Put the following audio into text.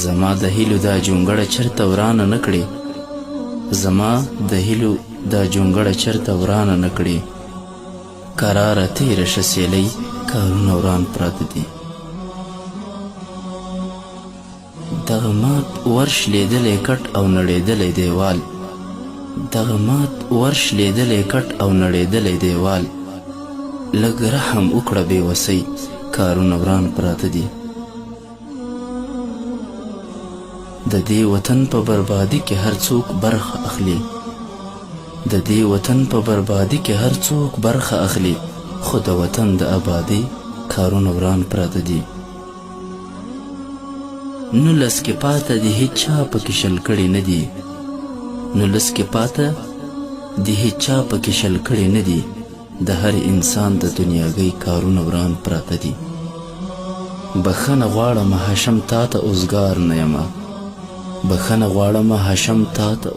زما د هیلو دا جونګړه چرته ورانه نه کړې زما د هیلو دا جونګړه چرته ورانه نه کړې کراره تیره شه سیلۍ کارونه وران پراته دي دغه مات ورش لیدلی کټ او نړېدلی دیوال دغه مات ورش لیدلی کټ او نړېدلی دیوال لږ رحم وکړه بې وسۍ کارونه وران پراته دي د دې وطن په بربادي کې هر څوک برخه اخلي د دې وطن په بربادي کې هر څوک برخه اخلي خو د وطن د آبادۍ کارونه وران پراته دي 19 کې پاته د هیچا پکې شل کړي نه دي 19 کې پاته د هیچا پکې شل کړي نه دي د هر انسان د دنیاګۍ کارونه وران پراته دي بخښنه غواړم هاشم تا ته اوزګار نه یمه بخښنه غواړم هاشم تا ته